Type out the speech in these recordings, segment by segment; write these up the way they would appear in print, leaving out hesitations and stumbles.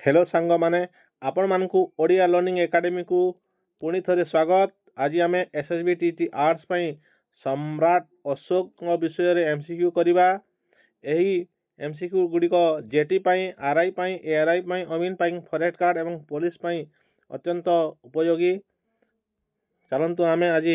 Hello सांग माने आपण मानकु ओडिया लर्निंग एकेडमी को पुणी थे स्वागत। आज आम एसएसबी आर्ट्स पई सम्राट अशोक विषय रे एमसीक्यू करबा। एही एमसीक्यू गुड़िक जेटी पई आरआई पई एआरआई पई अमीन पई फॉरेस्ट गार्ड एवं पुलिस पई अत्यंत उपयोगी। चलंतु आम आज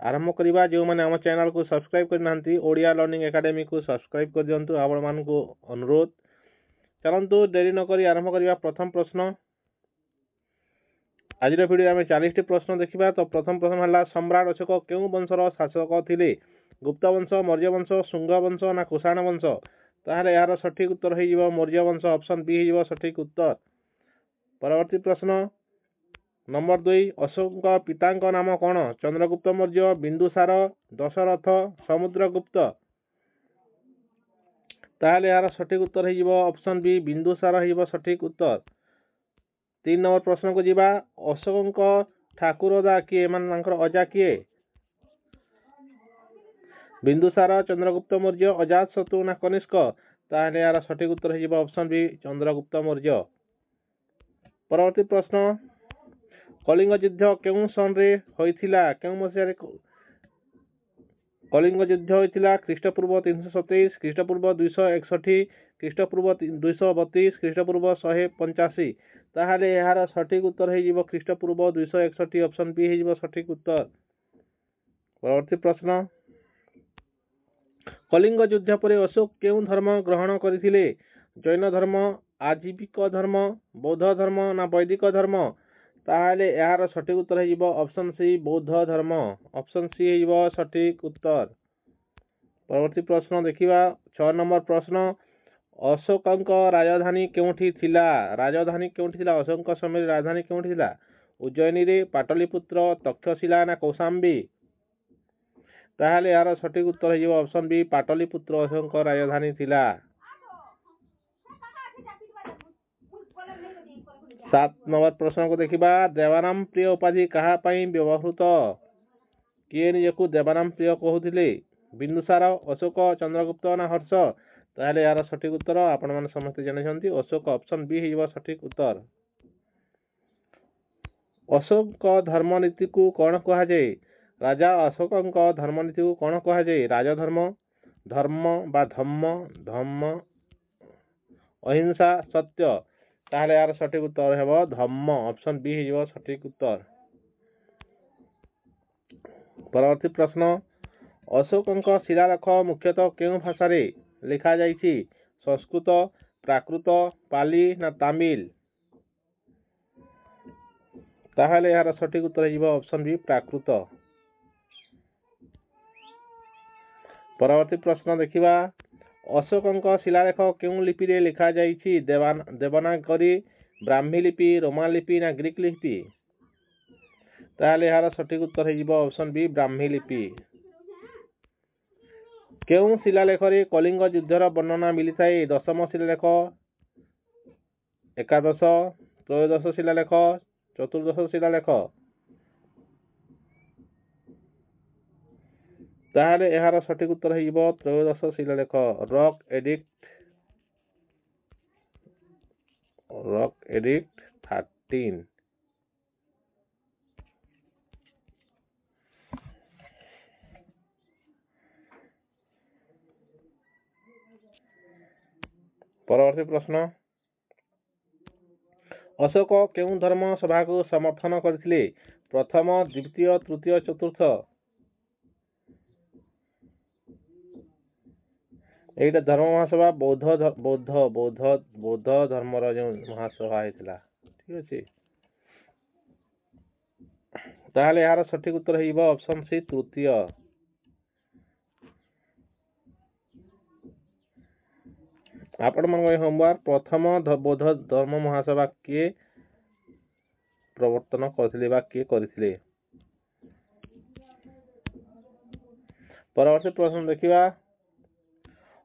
आरंभ करबा। जो माने आम चैनल को सब्सक्राइब करनांती ओडिया लर्निंग एकेडमी को सब्सक्राइब कर दियंतु। आपण मानकु अनुरोध। चलंतु देरी न करी आरंभ करबा। प्रथम प्रश्न आज भिडियो आम 40 प्रश्न देखा। तो प्रथम प्रश्न है सम्राट अशोक क्यों वंशर शासक थे? गुप्त वंश, मौर्य वंश, शुंग वंश ना कुषाण वंश? ताहले यार सठिक उत्तर हो मौर्य वंश। ऑप्शन बी हो सठिक उत्तर। परवर्ती प्रश्न नंबर 2 अशोक पिता नाम कौन? चंद्रगुप्त मौर्य, बिंदुसार, दशरथ, समुद्रगुप्त? ताहले यार सठिक उत्तर हो ऑप्शन बी बिंदुसार हो सठिक उत्तर। 3 नंबर प्रश्न को जीवा। अशोक ठाकुरदा किए मान अजा किए? बिंदुसार, चंद्रगुप्त मौर्य, अजात शत्रु ना कनिष्क? ताहले यार सठिक उत्तर हो ऑप्शन बी चंद्रगुप्त मौर्य। परवर्ती प्रश्न कलिंग युद्ध केउं सन रे होइथिला? केउं मसिया कलिंग युद्ध होइथिला? ख्रीष्टपूर्व 327, ख्रीष्टपूर्व 261, ख्रीष्टपूर्व 232, ख्रीष्टपूर्व 185? ताहले यार सठिक उत्तर हो ख्रीष्टपूर्व 261। ऑप्शन बी हो सठिक उत्तर। परवर्ती प्रश्न कलिंग युद्ध पर अशोक केउं धर्म ग्रहण करथिले? जैन धर्म, आजीविक धर्म, बौद्ध धर्म ना वैदिक धर्म? ताहले यार सठिक उत्तर हो ऑप्शन सी बौद्ध धर्म। ऑप्शन सी हो सठिक उत्तर। परवर्ती प्रश्न देखिबा। 6 नंबर प्रश्न अशोक राजधानी केउठी थिला? राजधानी केउठी थिला? अशोक समय राजधानी केउठी थिला? उज्जयिनी रे, पाटलिपुत्र, तक्षशिला ना कौशाम्बी? ताहले यार सठिक उत्तर हो ऑप्शन बी पाटलिपुत्र अशोक राजधानी थिला। 7 नंबर प्रश्न को देखिबा। देवानाम प्रिय उपाधि कहा पई व्यवहृत? किए निजकु देवानाम प्रिय कहूथिले? बिंदुसार, अशोक, चंद्रगुप्त ना हर्ष? ताहले यार सठिक उत्तर आपण माने समस्त जानिछंती अशोक। ऑप्शन बी हो सठिक उत्तर। अशोक धर्मनीति को कौन कहा जाए? राजा अशोक धर्मनीति को कौन कहा जाए? राजधर्म, धर्म बा धम्म, धम्म, अहिंसा, सत्य? ताहले यार सठिक उत्तर हेबो धम्म। ऑप्शन बी हो सठिक उत्तर। परवर्ती प्रश्न अशोक शिलालेख मुख्यतः केउं भाषा रे लिखा जाइछि? संस्कृत, प्राकृत, पाली ना तमिल? ताहले यार सठिक उत्तर हो ऑप्शन बी प्राकृत। परवर्ती प्रश्न देखिबा। अशोक शिलालेख केउं लिपि रे लिखा जाइछि? देवनागरी, ब्राह्मी लिपि, रोमान लिपि ना ग्रीक लिपि? ताहले यार सठिक उत्तर हो ऑप्शन बी ब्राह्मी लिपि। केउं शिलालेख रे कलिंग युद्धर वर्णना मिलिथाए? दशम शिलालेख, एकादश, त्रयोदश शिलालेख, चतुर्दश शिलालेख? ताहले यार सठिक उत्तर हो त्रयोदश शिलालेख। Rock edict 13। परवर्ती प्रश्न अशोक केउं धर्म सभा को समर्थन करथिले? प्रथम, द्वितीय, तृतीय, चतुर्थ? एटा धर्म महासभा बौद्ध धर्मर जो महासभा होता। ठीक अच्छे। ताहले यार सठिक उत्तर हो ऑप्शन सी तृतीय। आपण मन होमवर्क प्रथम बौद्ध धर्म महासभा किए प्रवर्तन करथिले बा किए करथिले? परवर्ती प्रश्न देखिबा।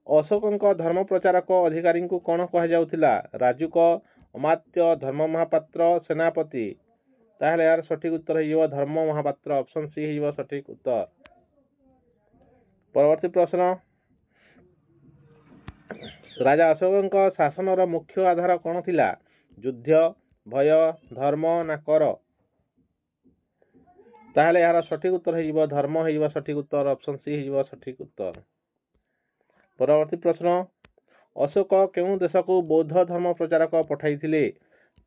अशोक धर्म प्रचारक अधिकारी को कौन कह जाउथिला? राजुक, अमात्य, धर्म महापात्र, सेनापति? ताहले यार सठिक उत्तर हो धर्म महापात्र। ऑप्शन सी हो सठिक उत्तर। परवर्ती प्रश्न ରାଜା ଅଶୋକଙ୍କ ଶାସନର ମୁଖ୍ୟ ଆଧାର କ'ଣ ଥିଲା? ଯୁଦ୍ଧ, ଭୟ, ଧର୍ମ ନା କର? ତାହେଲେ ଏହାର ସଠିକ ଉତ୍ତର ହେଇଯିବ ଧର୍ମ ହେଇଯିବ ସଠିକ ଉତ୍ତର। ଅପସନ ସି ହେଇଯିବ ସଠିକ ଉତ୍ତର। ପରବର୍ତ୍ତୀ ପ୍ରଶ୍ନ, ଅଶୋକ କେଉଁ ଦେଶକୁ ବୌଦ୍ଧ ଧର୍ମ ପ୍ରଚାରକ ପଠାଇଥିଲେ?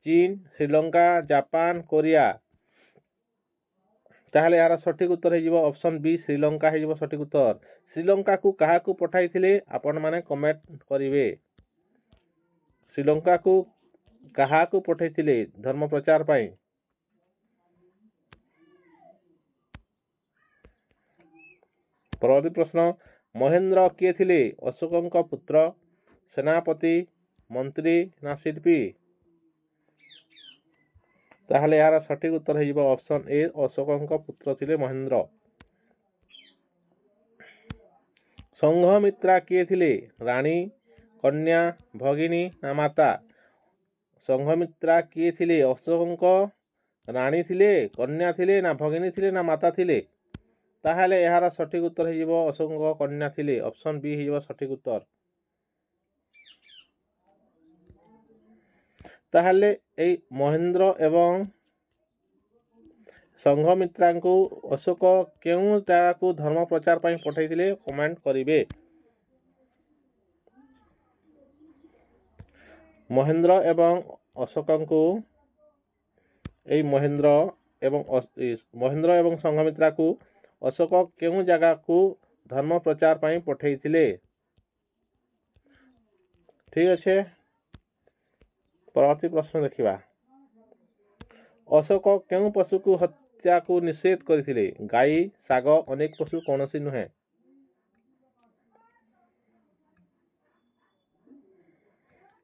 ଚୀନ, ଶ୍ରୀଲଙ୍କା, ଜାପାନ, କୋରିଆ? ତାହେଲେ ଏହାର ସଠିକ ଉତ୍ତର ହେଇଯିବ ଅପସନ ବି ଶ୍ରୀଲଙ୍କା ହେଇଯିବ ସଠିକ ଉତ୍ତର। ଶ୍ରୀଲଙ୍କାକୁ କାହାକୁ ପଠାଇଥିଲେ ଆପଣ ମାନେ କମେଣ୍ଟ କରିବେ। ଶ୍ରୀଲଙ୍କାକୁ କାହାକୁ ପଠାଇଥିଲେ ଧର୍ମ ପ୍ରଚାର ପାଇଁ? ପରବର୍ତ୍ତୀ ପ୍ରଶ୍ନ, ମହେନ୍ଦ୍ର କିଏ ଥିଲେ? ଅଶୋକଙ୍କ ପୁତ୍ର, ସେନାପତି, ମନ୍ତ୍ରୀ ନା ଶିଳ୍ପୀ? ତାହେଲେ ଏହାର ସଠିକ ଉତ୍ତର ହେଇଯିବ ଅପସନ ଏ ଅଶୋକଙ୍କ ପୁତ୍ର ଥିଲେ ମହେନ୍ଦ୍ର। ସଂଘମିତ୍ରା କିଏ ଥିଲେ? ରାଣୀ, କନ୍ୟା, ଭଗିନୀ ନା ମାତା? ସଂଘମିତ୍ରା କିଏ ଥିଲେ? ଅଶୋକଙ୍କ ରାଣୀ ଥିଲେ, କନ୍ୟା ଥିଲେ ନା ଭଗିନୀ ଥିଲେ ନା ମାତା ଥିଲେ? ତାହେଲେ ଏହାର ସଠିକ ଉତ୍ତର ହେଇଯିବ ଅଶୋକଙ୍କ କନ୍ୟା ଥିଲେ। ଅପସନ ବି ହେଇଯିବ ସଠିକ ଉତ୍ତର। ତାହେଲେ ଏଇ ମହେନ୍ଦ୍ର ଏବଂ ସଂଘମିତ୍ରାଙ୍କୁ ଅଶୋକ କେଉଁ ଜାଗାକୁ ଧର୍ମ ପ୍ରଚାର ପାଇଁ ପଠାଇଥିଲେ କମେଣ୍ଟ କରିବେ। ମହେନ୍ଦ୍ର ଏବଂ ଅଶୋକଙ୍କୁ ମହେନ୍ଦ୍ର ଏବଂ ସଂଘମିତ୍ରାକୁ ଅଶୋକ କେଉଁ ଜାଗାକୁ ଧର୍ମ ପ୍ରଚାର ପାଇଁ ପଠାଇଥିଲେ? ଠିକ ଅଛି। ପରବର୍ତ୍ତୀ ପ୍ରଶ୍ନ ଦେଖିବା। ଅଶୋକ କେଉଁ ପଶୁକୁ ହତ୍ୟାକୁ ନିଷେଧ କରିଥିଲେ? ଗାଈ, ଶାଗ, ଅନେକ ପଶୁ, କୌଣସି ନୁହେଁ?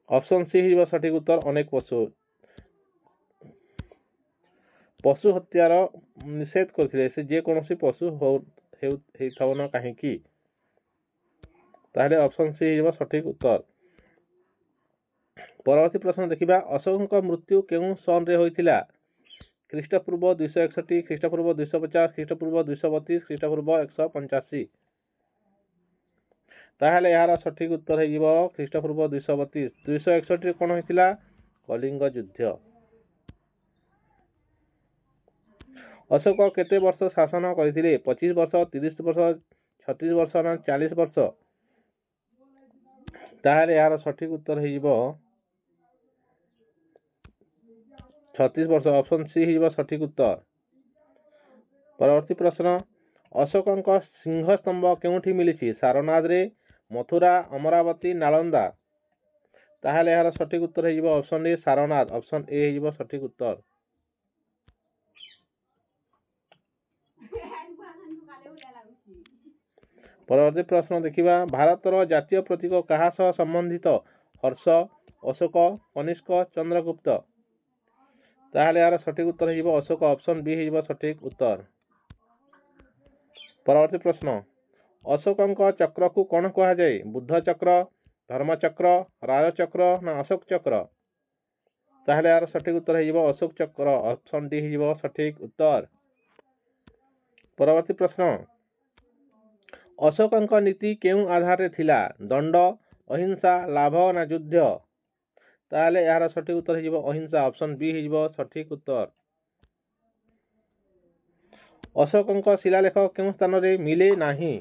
ଅପସନ ସି ହେଇଯିବ ସଠିକ ଉତ୍ତର ଅନେକ ପଶୁ। ପଶୁ ହତ୍ୟାର ନିଷେଧ କରିଥିଲେ ସେ ଯେକୌଣସି ପଶୁ ହେଇଥାଉ ନା କାହିଁକି। ତାହେଲେ ଅପସନ ସି ହେଇଯିବ ସଠିକ ଉତ୍ତର। ପରବର୍ତ୍ତୀ ପ୍ରଶ୍ନ ଦେଖିବା। ଅଶୋକଙ୍କ ମୃତ୍ୟୁ କେଉଁ ସନରେ ହୋଇଥିଲା? ଖ୍ରୀଷ୍ଟପୂର୍ବ 261, ଖ୍ରୀଷ୍ଟପୂର୍ବ 250, ଖ୍ରୀଷ୍ଟପୂର୍ବ 232, ଖ୍ରୀଷ୍ଟପୂର୍ବ 185? ତାହେଲେ ଏହାର ସଠିକ ଉତ୍ତର ହେଇଯିବ ଖ୍ରୀଷ୍ଟପୂର୍ବ 232। 261ରେ କ'ଣ ହେଇଥିଲା? କଳିଙ୍ଗ ଯୁଦ୍ଧ। ଅଶୋକ କେତେ ବର୍ଷ ଶାସନ କରିଥିଲେ? 25 ବର୍ଷ, 30 ବର୍ଷ, 36 ବର୍ଷ ନା 40 ବର୍ଷ? ତାହେଲେ ଏହାର ସଠିକ ଉତ୍ତର ହେଇଯିବ 36 ବର୍ଷ। ଅପସନ ସି ହେଇଯିବ ସଠିକ ଉତ୍ତର। ପରବର୍ତ୍ତୀ ପ୍ରଶ୍ନ, ଅଶୋକଙ୍କ ସିଂହସ୍ତମ୍ଭ କେଉଁଠି ମିଳିଛି? ସାରନାଥରେ, ମଥୁରା, ଅମରାବତୀ, ନାଳନ୍ଦା? ତାହେଲେ ଏହାର ସଠିକ ଉତ୍ତର ହେଇଯିବ ଅପସନ ଏ ସାରନାଥ। ଅପସନ ଏ ହେଇଯିବ ସଠିକ ଉତ୍ତର। ପରବର୍ତ୍ତୀ ପ୍ରଶ୍ନ ଦେଖିବା। ଭାରତର ଜାତୀୟ ପ୍ରତୀକ କାହା ସହ ସମ୍ବନ୍ଧିତ? ହର୍ଷ, ଅଶୋକ, କନିଷ୍କ, ଚନ୍ଦ୍ରଗୁପ୍ତ? ତାହେଲେ ଏହାର ସଠିକ ଉତ୍ତର ହେଇଯିବ ଅଶୋକ। ଅପସନ ବି ହେଇଯିବ ସଠିକ ଉତ୍ତର। ପରବର୍ତ୍ତୀ ପ୍ରଶ୍ନ, ଅଶୋକଙ୍କ ଚକ୍ରକୁ କ'ଣ କୁହାଯାଏ? ବୁଦ୍ଧ ଚକ୍ର, ଧର୍ମଚକ୍ର, ରାଜଚକ୍ର ନା ଅଶୋକ ଚକ୍ର? ତାହେଲେ ଏହାର ସଠିକ ଉତ୍ତର ହେଇଯିବ ଅଶୋକ ଚକ୍ର। ଅପସନ ଡି ହେଇଯିବ ସଠିକ ଉତ୍ତର। ପରବର୍ତ୍ତୀ ପ୍ରଶ୍ନ, ଅଶୋକଙ୍କ ନୀତି କେଉଁ ଆଧାରରେ ଥିଲା? ଦଣ୍ଡ, ଅହିଂସା, ଲାଭ ନା ଯୁଦ୍ଧ? ତାହେଲେ ଏହାର ସଠିକ ଉତ୍ତର ହେଇଯିବ ଅହିଂସା। ଅପସନ ବି ହେଇଯିବ ସଠିକ ଉତ୍ତର। ଅଶୋକଙ୍କ ଶିଳାଲେଖ କେଉଁ ସ୍ଥାନରେ ମିଳେ ନାହିଁ?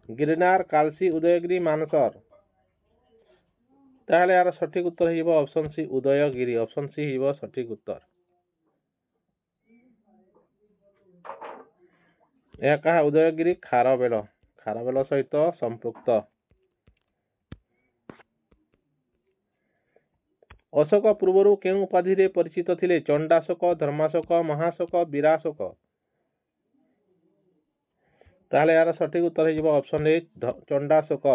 ଗିରନାର, କାଲସି, ଉଦୟଗିରି, ମାନସର? ତାହେଲେ ଏହାର ସଠିକ ଉତ୍ତର ହେଇଯିବ option C Udayagiri. Option C ହେଇଯିବ ସଠିକ ଉତ୍ତର। ଏହା କାହା? ଉଦୟଗିରି ଖାରବେଳ ସହିତ ସମ୍ପୃକ୍ତ। ଅଶୋକ ପୂର୍ବରୁ କେଉଁ ଉପାଧିରେ ପରିଚିତ ଥିଲେ? ଚଣ୍ଡାଶୋକ, ଧର୍ମାଶୋକ, ମହାଶୋକ, ବୀରାଶୋକ? ତାହେଲେ ଏହାର ସଠିକ ଉତ୍ତର ହେଇଯିବ ଅପସନ ଏ ଚଣ୍ଡାଶୋକ।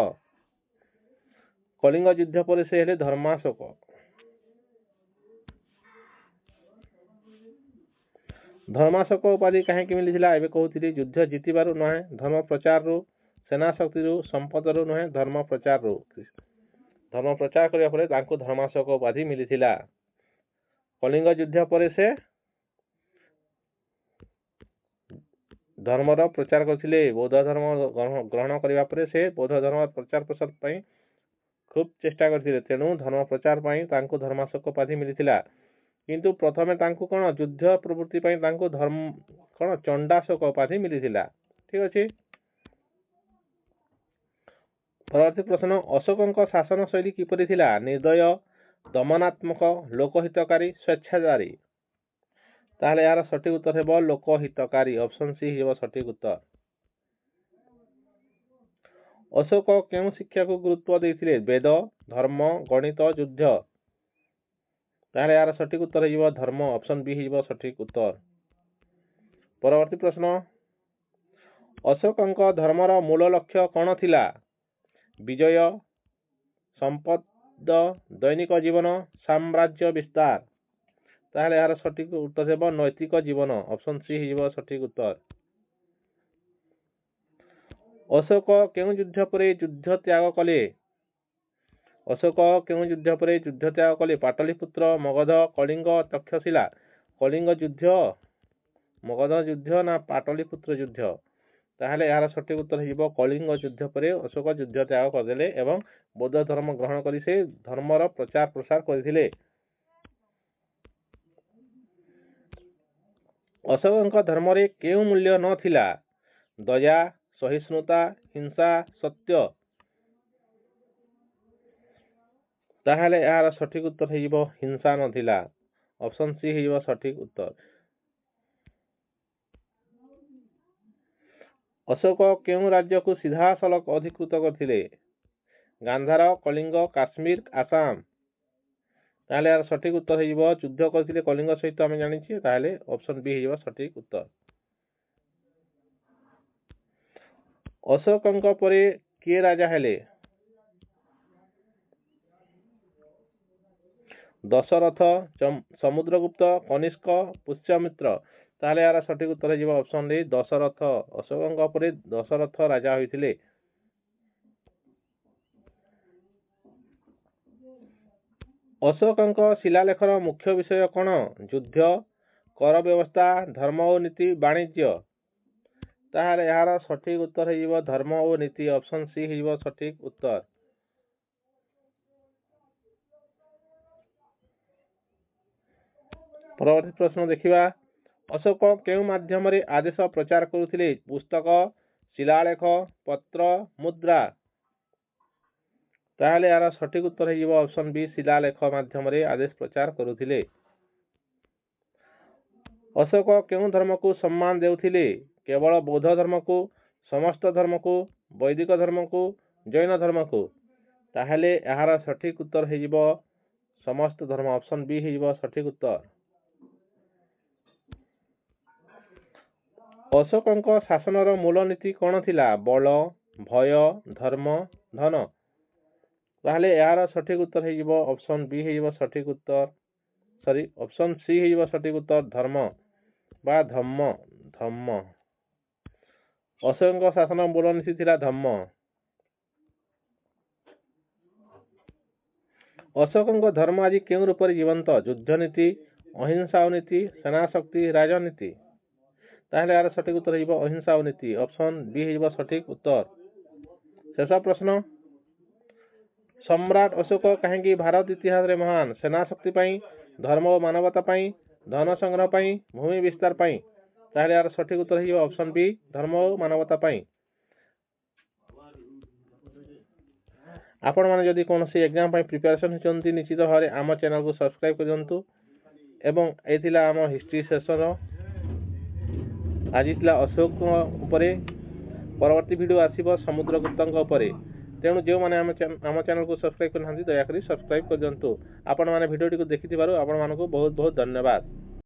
କଳିଙ୍ଗ ଯୁଦ୍ଧ ପରେ ସେ ହେଲେ ଧର୍ମାଶୋକ। ଧର୍ମାଶୋକ ଉପାଧି କାହିଁକି ମିଳିଥିଲା? ଏବେ କହୁଥିଲି ଯୁଦ୍ଧ ଜିତିବାରୁ ନୁହେଁ, ଧର୍ମ ପ୍ରଚାରରୁ, ସେନା ଶକ୍ତିରୁ, ସମ୍ପଦରୁ ନୁହେଁ, ଧର୍ମ ପ୍ରଚାରରୁ। ଧର୍ମ ପ୍ରଚାର କରିବା ପରେ ତାଙ୍କୁ ଧର୍ମାଶୋକ ଉପାଧି ମିଳିଥିଲା। କଳିଙ୍ଗ ଯୁଦ୍ଧ ପରେ ସେ ଧର୍ମର ପ୍ରଚାର କରିଥିଲେ। ବୌଦ୍ଧ ଧର୍ମ ଗ୍ରହଣ କରିବା ପରେ ସେ ବୌଦ୍ଧ ଧର୍ମ ପ୍ରଚାର ପ୍ରସାର ପାଇଁ खूब चेष्टा करथिले तेणु धर्म प्रचार पई तांको धर्माशोक उपाधि मिलिथिला किंतु प्रथमे तांको कोन युद्ध प्रवृत्ति पई तांको धर्म कोन चंडाशोक उपाधि मिलिथिला। ठीक अछि। परवर्ती प्रश्न अशोकଙ୍କ शासन शैली किपरि थिला? निर्दय, दमनात्मक, लोकहितकारी, स्वेच्छाचारी। ताहले यार सठिक उत्तर हेबो लोकहितकारी। ऑप्शन सी हेबो सठिक उत्तर। अशोक केउ शिक्षा को गुरुत्व देथिले? वेद, धर्म, गणित, युद्ध। ताहले यार सठिक उत्तर हेबो धर्म। ऑप्शन बी हेबो सठिक उत्तर। परवर्ती प्रश्न अशोकଙ୍କ धर्मर मूल लक्ष्य कोन थिला? विजय, संपद, दैनिक जीवन, साम्राज्य विस्तार। ताहले यार सठिक उत्तर हेबो नैतिक जीवन। ऑप्शन सी हेबो सठिक उत्तर। अशोक केउ युद्ध परे युद्ध त्याग कले? अशोक केउ युद्ध परे युद्ध त्याग कले? पाटलिपुत्र, मगध, कलिंग, तक्षशिला। कलिंग युद्ध, मगध युद्ध ना पाटलिपुत्र युद्ध? ताहले यार सठिक उत्तर हेबो कलिंग युद्ध परे अशोक युद्ध त्याग करदेले एवं बौद्ध धर्म ग्रहण करि से धर्मर प्रचार प्रसार करथिले। अशोकଙ୍କ धर्मरे केउ मूल्य न थिला? दया, सहिष्णुता, हिंसा, सत्य। ताहले यार सठिक उत्तर हेबो हिंसा न थिला। ऑप्शन सी हेबो सठिक उत्तर। अशोक केउ राज्य को सीधा सलख अधिकृत करथिले? गांधार, कलिंग, काश्मीर, आसाम। ताहले यार सठिक उत्तर हेबो युद्ध करथिले कलिंग सहित हम जानिछे। ताहले ऑप्शन बी हेबो सठिक उत्तर। अशोकଙ୍କ परे किए राजा हेले? दशरथ, समुद्रगुप्त, कनिष्क, पुष्यमित्र। ताहले यार सठिक उत्तर हेबो ऑप्शन ए दशरथ। अशोकଙ୍କ परे दशरथ राजा होइथिले। अशोकଙ୍କ शिलालेखर मुख्य विषय कोन? युद्ध, कर व्यवस्था, धर्म और नीति, वाणिज्य। ताहले यार सठिक उत्तर हेबो धर्म और नीति। ऑप्शन सी हेबो सठिक उत्तर। परवर्ती प्रश्न देखिबा अशोक केउ माध्यम रे आदेश प्रचार करुथिले? पुस्तक, शिलालेख, पत्र, मुद्रा। ताहले यार सठिक उत्तर हेबो ऑप्शन बी शिलालेख माध्यम रे आदेश प्रचार करुथिले। अशोक केउ धर्म को सम्मान देउथिले? केवल बौद्ध धर्म को, समस्त धर्म को, वैदिक धर्म को, जैन धर्म को। ताहले यार सठिक उत्तर हेबो समस्त धर्म। ऑप्शन बी हेबो सठिक उत्तर। अशोकଙ୍କ शासनर मूल नीति कोन थिला? बल, भय, धर्म, धन। ताहले यार सठिक उत्तर हेबो ऑप्शन बी हेबो सठिक उत्तर। सॉरी ऑप्शन सी हेबो सठिक उत्तर धर्म बा धम्म। धम्म। अशोकଙ୍କ शासन मूल नीति थिला धम्म। अशोकଙ୍କ धर्म आज केउ रूप रे जीवंत? युद्ध नीति, अहिंसा नीति, सेना शक्ति, राजनीति। ताहले यार सठिक उत्तर हेबो अहिंसा नीति। ऑप्शन बी हेबो सठिक उत्तर। शेष प्रश्न सम्राट अशोक काहेकि भारत इतिहास रे महान? सेना शक्ति पई, धर्म और मानवता पई, धन संग्रह पई, भूमि विस्तार पई। ताहले यार सठिक उत्तर हेबो ऑप्शन बी धर्म और मानवता पई। आपण माने जदि कोनोसी एग्जाम पई प्रिपरेशन होचंती निश्चित भारे आम चैनल को सब्सक्राइब कर दियंतु एवं एथिला आम हिस्ट्री सेशन आज थिला अशोक उपरे परवर्ती वीडियो आसीबो समुद्रगुप्तଙ୍କ उपरे। तेणु जो माने आम चैनल को सब्सक्राइब करनांती दया करी सब्सक्राइब कर दियंतु। आपण माने वीडियो को देखिथिबारु आपण मानको बहुत बहुत धन्यवाद।